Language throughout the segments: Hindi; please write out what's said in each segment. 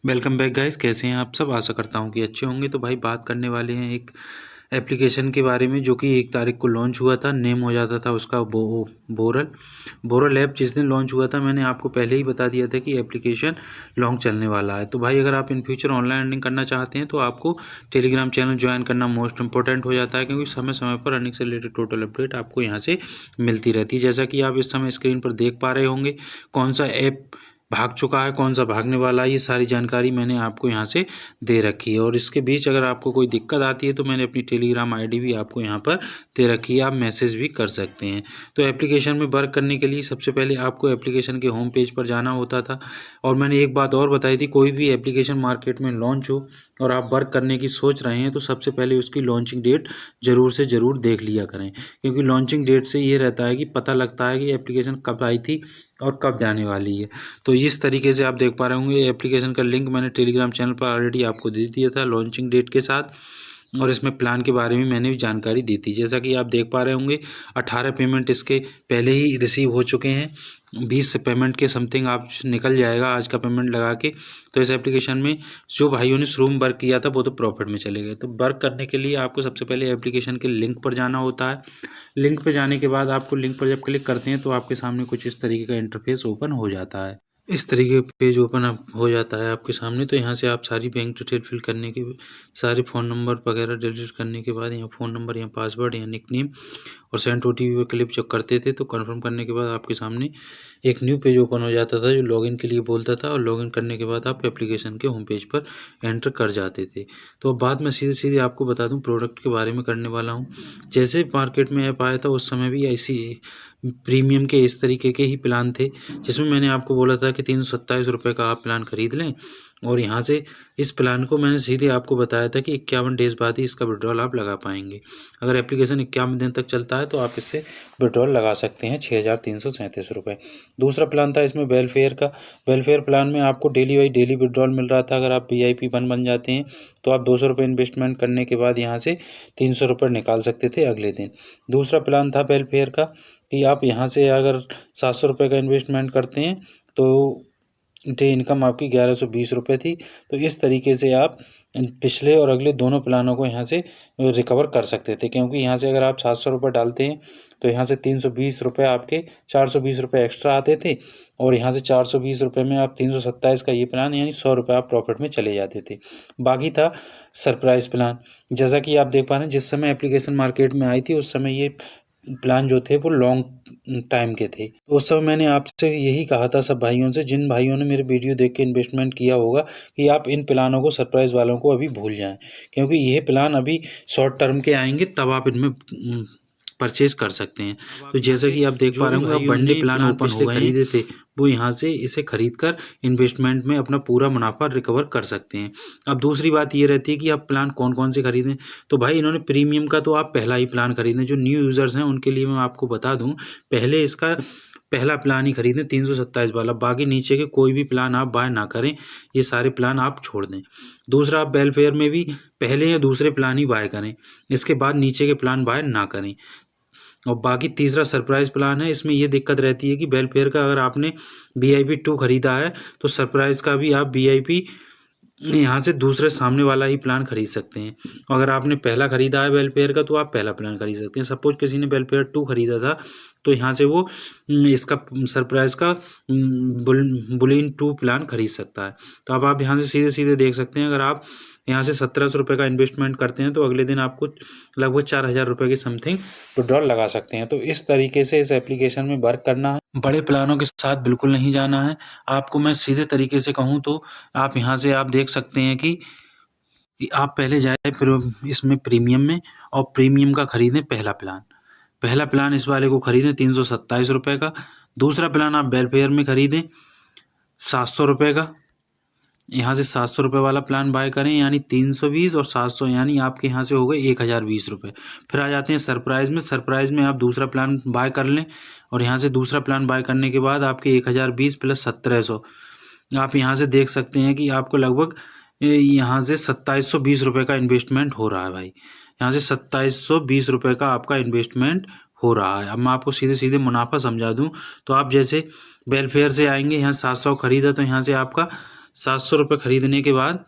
Welcome back guys. कैसे हैं आप सब? आशा करता हूं कि अच्छे होंगे। तो भाई बात करने वाले हैं एक एप्लीकेशन के बारे में जो कि 1 तारीख को लॉन्च हुआ था। नेम हो जाता था उसका बोरल ऐप। जिस दिन लॉन्च हुआ था मैंने आपको पहले ही बता दिया था कि एप्लीकेशन लॉन्च चलने वाला है। तो भाई अगर आप इन फ्यूचर ऑनलाइन अर्निंग करना चाहते हैं तो आपको टेलीग्राम चैनल ज्वाइन करना मोस्ट इंपॉर्टेंट हो जाता है, क्योंकि समय समय पर अर्निंग से रिलेटेड टोटल अपडेट आपको यहाँ से मिलती रहती है। जैसा कि आप इस समय स्क्रीन पर देख पा रहे होंगे कौन सा ऐप भाग चुका है, कौन सा भागने वाला है, ये सारी जानकारी मैंने आपको यहाँ से दे रखी है। और इसके बीच अगर आपको कोई दिक्कत आती है तो मैंने अपनी टेलीग्राम आईडी भी आपको यहाँ पर दे रखी है, आप मैसेज भी कर सकते हैं। तो एप्लीकेशन में वर्क करने के लिए सबसे पहले आपको एप्लीकेशन के होम पेज पर जाना होता था। और मैंने एक बात और बताई थी, कोई भी एप्लीकेशन मार्केट में लॉन्च हो और आप वर्क करने की सोच रहे हैं तो सबसे पहले उसकी लॉन्चिंग डेट ज़रूर से ज़रूर देख लिया करें, क्योंकि लॉन्चिंग डेट से ये रहता है कि पता लगता है कि एप्लीकेशन कब आई थी और कब जाने वाली है। तो इस तरीके से आप देख पा रहे होंगे एप्लीकेशन का लिंक मैंने टेलीग्राम चैनल पर ऑलरेडी आपको दे दिया था लॉन्चिंग डेट के साथ, और इसमें प्लान के बारे में मैंने भी जानकारी दी थी। जैसा कि आप देख पा रहे होंगे 18 पेमेंट इसके पहले ही रिसीव हो चुके हैं। 20 पेमेंट के समथिंग आप निकल जाएगा आज का पेमेंट लगा के। तो इस एप्लीकेशन में जो भाइयों ने शुरू में वर्क किया था वो तो प्रॉफिट में चले गए। तो वर्क करने के लिए आपको सबसे पहले एप्लीकेशन के लिंक पर जाना होता है। लिंक पर जाने के बाद आपको लिंक पर जब क्लिक करते हैं तो आपके सामने कुछ इस तरीके का इंटरफेस ओपन हो जाता है। इस तरीके का पेज ओपन अप हो जाता है आपके सामने। तो यहाँ से आप सारी बैंक डिटेल फिल करने के, सारे फ़ोन नंबर वगैरह डिलीट करने के बाद यहाँ फ़ोन नंबर, यहाँ पासवर्ड, यहाँ निकनेम और सेंड OTP पे क्लिक जब करते थे तो कंफर्म करने के बाद आपके सामने एक न्यू पेज ओपन हो जाता था जो लॉगिन के लिए बोलता था। और लॉगिन करने के बाद आप एप्लीकेशन के होम पेज पर एंटर कर जाते थे। तो अब बात मैं सीधे सीधे आपको बता दूं प्रोडक्ट के बारे में करने वाला हूं। जैसे मार्केट में ऐप आया था उस समय भी ऐसी प्रीमियम के इस तरीके के ही प्लान थे, जिसमें मैंने आपको बोला था कि 327 रुपये का आप प्लान खरीद लें। और यहाँ से इस प्लान को मैंने सीधे आपको बताया था कि 51 डेज़ बाद ही इसका विड्रॉल आप लगा पाएंगे। अगर एप्लीकेशन 51 दिन तक चलता है तो आप इससे विड्रॉल लगा सकते हैं 6,337 रुपये। दूसरा प्लान था इसमें वेलफेयर का। वेलफेयर प्लान में आपको डेली बाई डेली विड्रॉल मिल रहा था। अगर आप VIP 1 बन जाते हैं तो आप 200 रुपये इन्वेस्टमेंट करने के बाद यहाँ से 300 रुपये निकाल सकते थे अगले दिन। दूसरा प्लान था वेलफेयर का कि आप यहाँ से अगर 700 रुपये का इन्वेस्टमेंट करते हैं तो डे इनकम आपकी 1120 रुपये थी। तो इस तरीके से आप पिछले और अगले दोनों प्लानों को यहाँ से रिकवर कर सकते थे, क्योंकि यहाँ से अगर आप 700 रुपये डालते हैं तो यहाँ से 320 रुपये आपके 420 रुपये एक्स्ट्रा आते थे। और यहाँ से 420 रुपये में आप 327 का ये प्लान यानी 100 रुपये आप प्रॉफिट में चले जाते थे। बाकी था सरप्राइज़ प्लान। जैसा कि आप देख पा रहे हैं जिस समय एप्लीकेशन मार्केट में आई थी उस समय ये प्लान जो थे वो लॉन्ग टाइम के थे। तो उस समय मैंने आपसे यही कहा था सब भाइयों से, जिन भाइयों ने मेरे वीडियो देख के इन्वेस्टमेंट किया होगा, कि आप इन प्लानों को सरप्राइज़ वालों को अभी भूल जाएं, क्योंकि ये प्लान अभी शॉर्ट टर्म के आएंगे तब आप इनमें परचेज कर सकते हैं। तो जैसा कि आप देख पा रहे होंगे अब बंडे प्लान ओपन हो गए खरीदे थे वो यहाँ से इसे खरीद कर इन्वेस्टमेंट में अपना पूरा मुनाफा रिकवर कर सकते हैं। अब दूसरी बात ये रहती है कि आप प्लान कौन कौन से खरीदें। तो भाई इन्होंने प्रीमियम का तो आप पहला ही प्लान खरीदें। जो न्यू यूज़र्स हैं उनके लिए मैं आपको बता दूं, पहले इसका पहला प्लान ही खरीदें 327 वाला। बाकी नीचे के कोई भी प्लान आप बाय ना करें, ये सारे प्लान आप छोड़ दें। दूसरा, आप वेलफेयर में भी पहले या दूसरे प्लान ही बाय करें, इसके बाद नीचे के प्लान बाय ना करें। और बाकी तीसरा सरप्राइज़ प्लान है। इसमें ये दिक्कत रहती है कि वेलफेयर का अगर आपने VIP 2 खरीदा है तो सरप्राइज़ का भी आप VIP यहाँ से दूसरे सामने वाला ही प्लान खरीद सकते हैं। अगर आपने पहला खरीदा है वेलफेयर का तो आप पहला प्लान खरीद सकते हैं। सपोज किसी ने वेलफेयर 2 खरीदा था तो यहाँ से वो इसका सरप्राइज़ का बुलियन 2 प्लान खरीद सकता है। तो अब आप यहाँ से सीधे सीधे देख सकते हैं, अगर आप यहाँ से 1700 रुपये का इन्वेस्टमेंट करते हैं तो अगले दिन आपको लगभग 4000 रुपये की समथिंग विड्रॉल लगा सकते हैं। तो इस तरीके से इस एप्लीकेशन में वर्क करना है। बड़े प्लानों के साथ बिल्कुल नहीं जाना है। आपको मैं सीधे तरीके से कहूँ तो आप यहाँ से आप देख सकते हैं कि आप पहले जाए फिर इसमें प्रीमियम में, और प्रीमियम का खरीदें पहला प्लान। पहला प्लान इस वाले को खरीदें 327 रुपये का। दूसरा प्लान आप वेलफेयर में खरीदें 700 रुपये का। यहाँ से 700 रुपये वाला प्लान बाय करें, यानी 320 और 700 यानी आपके यहाँ से हो गए 1020 रुपये। फिर आ जाते हैं सरप्राइज़ में। सरप्राइज़ में आप दूसरा प्लान बाय कर लें, और यहाँ से दूसरा प्लान बाय करने के बाद आपके 1020 प्लस 1700 आप यहाँ से देख सकते हैं कि आपको लगभग यहाँ से 2720 रुपये का इन्वेस्टमेंट हो रहा है भाई। यहाँ से 2720 रुपये का आपका इन्वेस्टमेंट हो रहा है। अब मैं आपको सीधे सीधे मुनाफा समझा दूँ तो आप जैसे वेलफेयर से आएंगे, यहाँ 700 खरीदा तो यहाँ से आपका ₹700 खरीदने के बाद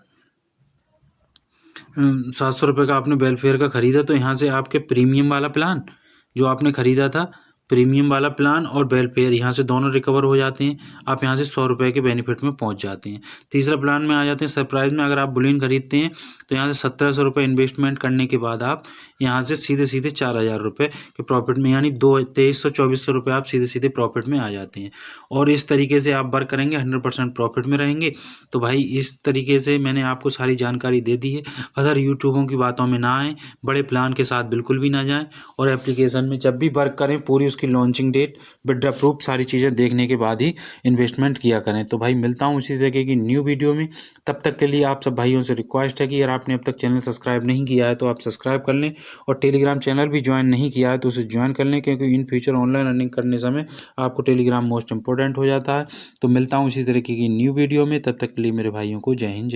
700 का आपने वेलफेयर का ख़रीदा, तो यहाँ से आपके प्रीमियम वाला प्लान जो आपने ख़रीदा था, प्रीमियम वाला प्लान और वेलफेयर यहाँ से दोनों रिकवर हो जाते हैं। आप यहाँ से ₹100 के बेनिफिट में पहुँच जाते हैं। तीसरा प्लान में आ जाते हैं सरप्राइज़ में। अगर आप बुलियन खरीदते हैं तो यहाँ से ₹1700 इन्वेस्टमेंट करने के बाद आप यहाँ से सीधे ₹4000 के प्रॉफिट में, यानी 2300-2400 आप सीधे प्रॉफिट में आ जाते हैं। और इस तरीके से आप वर्क करेंगे, 100% प्रॉफिट में रहेंगे। तो भाई इस तरीके से मैंने आपको सारी जानकारी दे दी है। अगर यूट्यूबों की बातों में ना आएँ, बड़े प्लान के साथ बिल्कुल भी ना जाएँ, और एप्लीकेशन में जब भी वर्क करें पूरी उसकी लॉन्चिंग डेट, विड्रॉ प्रूफ सारी चीज़ें देखने के बाद ही इन्वेस्टमेंट किया करें। तो भाई मिलता हूँ इसी तरीके की न्यू वीडियो में। तब तक के लिए आप सब भाइयों से रिक्वेस्ट है कि अगर आपने अब तक चैनल सब्सक्राइब नहीं किया है तो आप सब्सक्राइब कर लें, और टेलीग्राम चैनल भी ज्वाइन नहीं किया है तो उसे ज्वाइन कर लें, क्योंकि इन फ्यूचर ऑनलाइन अर्निंग करने समय आपको टेलीग्राम मोस्ट इंपॉर्टेंट हो जाता है। तो मिलता हूँ इसी तरीके की न्यू वीडियो में। तब तक के लिए मेरे भाइयों को जय हिंद।